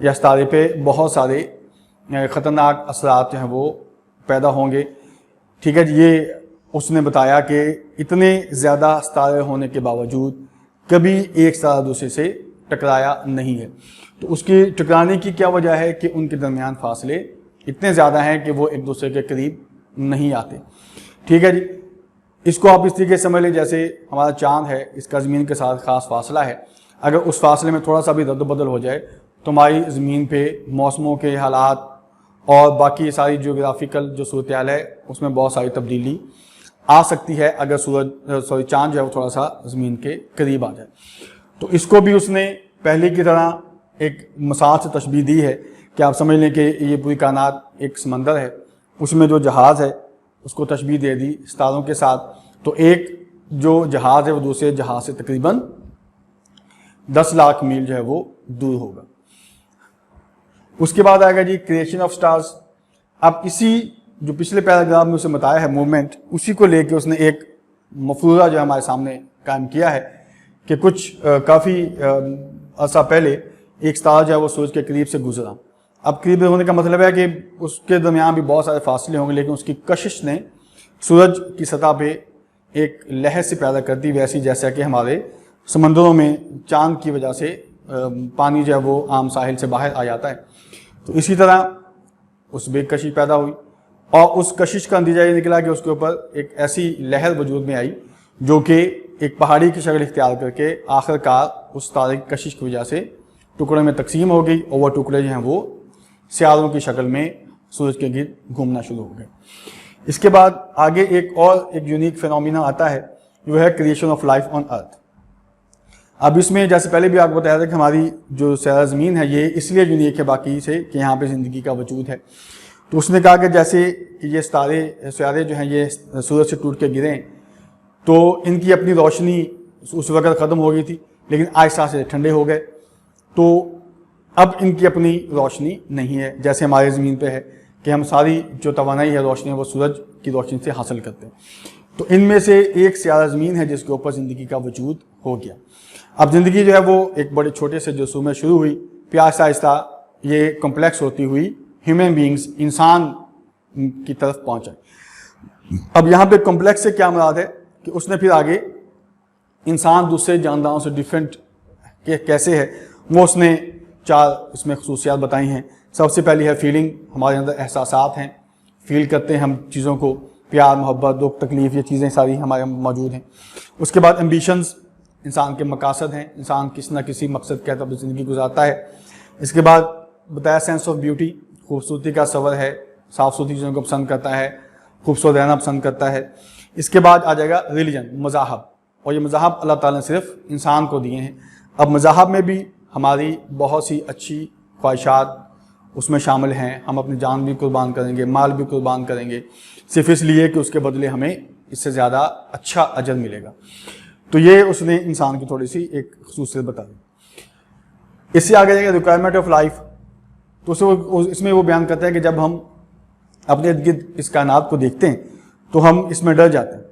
یا ستارے پہ بہت سارے خطرناک اثرات جو ہیں وہ پیدا ہوں گے. ٹھیک ہے جی. یہ اس نے بتایا کہ اتنے زیادہ ستارے ہونے کے باوجود کبھی ایک ستارہ دوسرے سے ٹکرایا نہیں ہے. تو اس کی ٹکرانے کی کیا وجہ ہے کہ ان کے درمیان فاصلے اتنے زیادہ ہیں کہ وہ ایک دوسرے کے قریب نہیں آتے. ٹھیک ہے جی. اس کو آپ اس طریقے سے سمجھ لیں جیسے ہمارا چاند ہے, اس کا زمین کے ساتھ خاص فاصلہ ہے. اگر اس فاصلے میں تھوڑا سا بھی رد و بدل ہو جائے تو ہماری زمین پہ موسموں کے حالات اور باقی ساری جیوگرافیکل جو صورتحال ہے اس میں بہت ساری تبدیلی آ سکتی ہے اگر چاند جو ہے وہ تھوڑا سا زمین کے قریب آ جائے. تو اس کو بھی اس نے پہلے کی طرح ایک مثال سے تشبیہ دی ہے کہ آپ سمجھ لیں کہ یہ پوری کائنات ایک سمندر ہے, اس میں جو جہاز ہے اس کو تشبیہ دے دی ستاروں کے ساتھ. تو ایک جو جہاز ہے وہ دوسرے جہاز سے تقریباً 10 لاکھ میل جو ہے وہ دور ہوگا. اس کے بعد آئے گا جی کریشن آف سٹارز. اب اسی جو پچھلے پیراگراف میں اسے بتایا ہے موومنٹ, اسی کو لے کے اس نے ایک مفروضہ جو ہمارے سامنے قائم کیا ہے کہ کچھ کافی عرصہ پہلے ایک ستارہ جو ہے وہ سورج کے قریب سے گزرا. اب قریب ہونے کا مطلب ہے کہ اس کے درمیان بھی بہت سارے فاصلے ہوں گے, لیکن اس کی کشش نے سورج کی سطح پہ ایک لہر سے پیدا کر دی, ویسی جیسا کہ ہمارے سمندروں میں چاند کی وجہ سے پانی جو ہے وہ عام ساحل سے باہر آ جاتا ہے. تو اسی طرح اس میں کشش پیدا ہوئی اور اس کشش کا نتیجہ یہ نکلا کہ اس کے اوپر ایک ایسی لہر وجود میں آئی جو کہ ایک پہاڑی کی شکل اختیار کر کے آخر کار اس ستارے کی کشش کی وجہ سے ٹکڑے میں تقسیم ہو گئی, اور وہ ٹکڑے جو ہیں وہ سیاروں کی شکل میں سورج کے گرد گھومنا شروع ہو گئے. اس کے بعد آگے ایک یونیک فینومینا آتا ہے جو ہے کریشن آف لائف آن ارتھ. اب اس میں جیسے پہلے بھی آپ کو بتایا تھا کہ ہماری جو سیارہ زمین ہے یہ اس لیے یونیک ہے باقی سے کہ یہاں پہ زندگی کا وجود ہے. تو اس نے کہا کہ جیسے کہ یہ سیارے جو ہیں یہ سورج سے ٹوٹ کے گریں تو ان کی اپنی روشنی اس وقت ختم ہو گئی تھی, لیکن آہستہ سے ٹھنڈے ہو گئے. تو اب ان کی اپنی روشنی نہیں ہے جیسے ہمارے زمین پہ ہے کہ ہم ساری جو توانائی ہے روشنی وہ سورج کی روشنی سے حاصل کرتے ہیں. تو ان میں سے ایک سیارہ زمین ہے جس کے اوپر زندگی کا وجود ہو گیا. اب زندگی جو ہے وہ ایک بڑے چھوٹے سے جرثوم میں شروع ہوئی, پھر آہستہ آہستہ یہ کمپلیکس ہوتی ہوئی ہیومن بینگز انسان کی طرف پہنچا. اب یہاں پہ کمپلیکس سے کیا مراد ہے کہ اس نے پھر آگے انسان دوسرے جانداروں سے ڈیفرنٹ کیسے ہے وہ اس نے 4 اس میں خصوصیات بتائی ہیں. سب سے پہلی ہے فیلنگ, ہمارے اندر احساسات ہیں, فیل کرتے ہیں ہم چیزوں کو, پیار محبت دکھ تکلیف یہ چیزیں ساری ہمارے موجود ہیں. اس کے بعد ایمبیشنز, انسان کے مقاصد ہیں, انسان کسی نہ کسی مقصد کے تحت زندگی گزارتا ہے. اس کے بعد بتایا سینس آف بیوٹی, خوبصورتی کا صور ہے, صاف ستھری چیزوں کو پسند کرتا ہے, خوبصورت رہنا پسند کرتا ہے. اس کے بعد آ جائے گا ریلیجن, مذاہب, اور یہ مذاہب اللہ تعالیٰ نے صرف انسان کو دیے ہیں. اب مذاہب میں بھی ہماری بہت سی اچھی خواہشات اس میں شامل ہیں, ہم اپنی جان بھی قربان کریں گے, مال بھی قربان کریں گے, صرف اس لیے کہ اس کے بدلے ہمیں اس سے زیادہ اچھا اجر ملے گا. تو یہ اس نے انسان کی تھوڑی سی ایک خصوصیت بتا دی. اس سے آگے جائے گا ریکوائرمنٹ آف لائف. تو اس میں وہ بیان کرتا ہے کہ جب ہم اپنے ارد گرد اس کائنات کو دیکھتے ہیں تو ہم اس میں ڈر جاتے ہیں.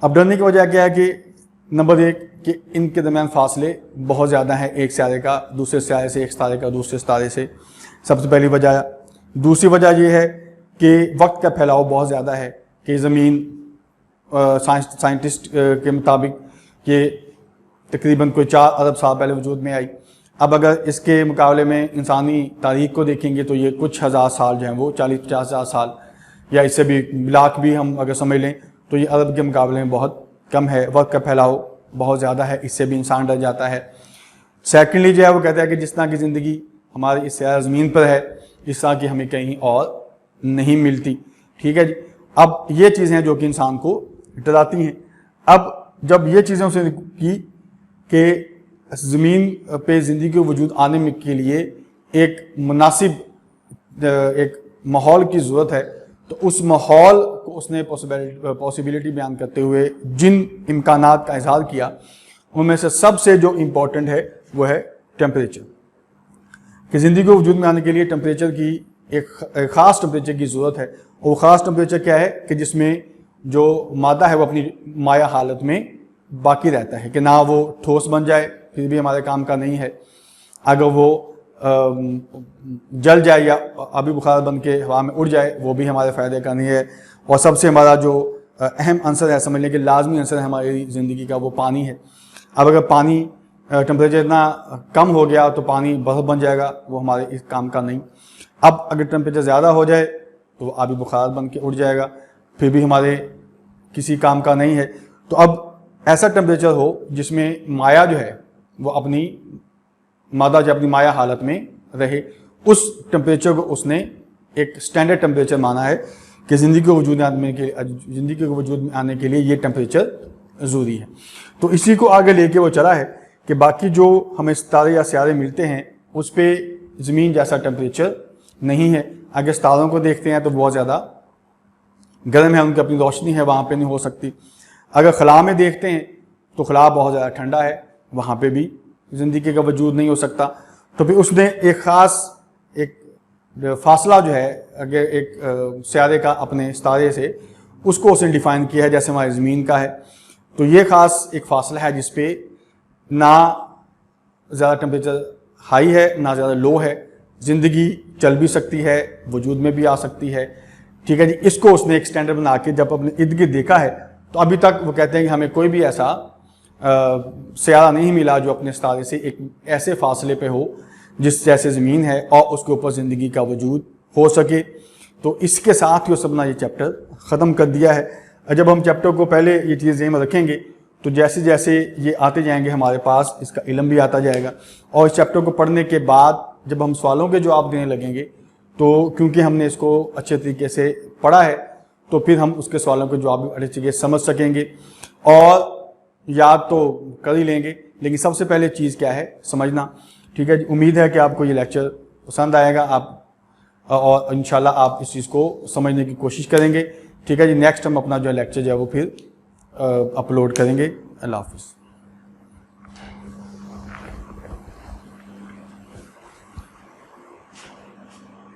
اب ڈرنے کی وجہ کیا ہے کہ نمبر 1 کہ ان کے درمیان فاصلے بہت زیادہ ہیں, ایک سیارے کا دوسرے سیارے سے, ایک ستارے کا دوسرے ستارے سے, سب سے پہلی وجہ. دوسری وجہ یہ ہے کہ وقت کا پھیلاؤ بہت زیادہ ہے کہ زمین سائنٹسٹ کے مطابق کہ تقریباً کوئی 4 ارب سال پہلے وجود میں آئی. اب اگر اس کے مقابلے میں انسانی تاریخ کو دیکھیں گے تو یہ کچھ ہزار سال جو ہیں وہ 40-50 ہزار سال یا اس سے بھی لاکھ بھی ہم اگر سمجھ لیں تو یہ عرب کے مقابلے میں بہت کم ہے. وقت کا پھیلاؤ بہت زیادہ ہے, اس سے بھی انسان ڈر جاتا ہے. سیکنڈلی جو ہے وہ کہتا ہے کہ جس طرح کی زندگی ہماری اس سیارہ زمین پر ہے اس طرح کی ہمیں کہیں اور نہیں ملتی. ٹھیک ہے جی. اب یہ چیزیں جو کہ انسان کو ڈراتی ہیں. اب جب یہ چیزیں اسے کی کہ زمین پہ زندگی کے وجود آنے کے لیے ایک مناسب ایک ماحول کی ضرورت ہے, تو اس ماحول کو اس نے پاسبلٹی بیان کرتے ہوئے جن امکانات کا اظہار کیا ان میں سے سب سے جو امپورٹنٹ ہے وہ ہے ٹیمپریچر. کہ زندگی کو وجود میں آنے کے لیے ٹیمپریچر کی ایک خاص ٹیمپریچر کی ضرورت ہے. اور وہ خاص ٹیمپریچر کیا ہے کہ جس میں جو مادہ ہے وہ اپنی مائع حالت میں باقی رہتا ہے, کہ نہ وہ ٹھوس بن جائے پھر بھی ہمارے کام کا نہیں ہے, اگر وہ جل جائے یا آبی بخار بن کے ہوا میں اڑ جائے وہ بھی ہمارے فائدے کا نہیں ہے. اور سب سے ہمارا جو اہم عنصر ہے, سمجھ لیں کہ لازمی عنصر ہے ہماری زندگی کا, وہ پانی ہے. اب اگر پانی ٹمپریچر اتنا کم ہو گیا تو پانی برف بن جائے گا, وہ ہمارے اس کام کا نہیں. اب اگر ٹمپریچر زیادہ ہو جائے تو وہ آبی بخار بن کے اڑ جائے گا, پھر بھی ہمارے کسی کام کا نہیں ہے. تو اب ایسا ٹمپریچر ہو جس میں مائع جو ہے وہ اپنی مادہ جو اپنی مائع حالت میں رہے, اس ٹمپریچر کو اس نے ایک سٹینڈرڈ ٹمپریچر مانا ہے کہ زندگی کو وجود میں آنے کے لیے یہ ٹمپریچر ضروری ہے. تو اسی کو آگے لے کے وہ چلا ہے کہ باقی جو ہمیں ستارے یا سیارے ملتے ہیں اس پہ زمین جیسا ٹمپریچر نہیں ہے. اگر ستاروں کو دیکھتے ہیں تو بہت زیادہ گرم ہے, ان کی اپنی روشنی ہے, وہاں پہ نہیں ہو سکتی. اگر خلا میں دیکھتے ہیں تو خلا بہت زیادہ ٹھنڈا ہے, وہاں پہ بھی زندگی کا وجود نہیں ہو سکتا. تو پھر اس نے ایک خاص ایک فاصلہ جو ہے اگر ایک سیارے کا اپنے ستارے سے, اس کو اس نے ڈیفائن کیا ہے جیسے ہماری زمین کا ہے. تو یہ خاص ایک فاصلہ ہے جس پہ نہ زیادہ ٹمپریچر ہائی ہے نہ زیادہ لو ہے, زندگی چل بھی سکتی ہے, وجود میں بھی آ سکتی ہے. ٹھیک ہے جی, اس کو اس نے ایک سٹینڈرڈ بنا کے جب اپنے ارد گرد دیکھا ہے تو ابھی تک وہ کہتے ہیں کہ ہمیں کوئی بھی ایسا سیارہ نہیں ملا جو اپنے ستارے سے ایک ایسے فاصلے پہ ہو جس جیسے زمین ہے اور اس کے اوپر زندگی کا وجود ہو سکے. تو اس کے ساتھ ہی اس نے یہ چیپٹر ختم کر دیا ہے. جب ہم چیپٹر کو پہلے یہ چیز ذہن میں رکھیں گے تو جیسے جیسے یہ آتے جائیں گے ہمارے پاس اس کا علم بھی آتا جائے گا, اور اس چیپٹر کو پڑھنے کے بعد جب ہم سوالوں کے جواب دینے لگیں گے تو کیونکہ ہم نے اس کو اچھے طریقے سے پڑھا ہے تو پھر ہم اس کے سوالوں کے جواب بھی اچھے طریقے سے سمجھ سکیں گے اور یاد تو کر ہی لیں گے. لیکن سب سے پہلے چیز کیا ہے, سمجھنا. ٹھیک ہے جی, امید ہے کہ آپ کو یہ لیکچر پسند آئے گا آپ اور انشاءاللہ آپ اس چیز کو سمجھنے کی کوشش کریں گے. ٹھیک ہے جی, نیکسٹ ہم اپنا جو لیکچر جو ہے وہ پھر اپلوڈ کریں گے. اللہ حافظ.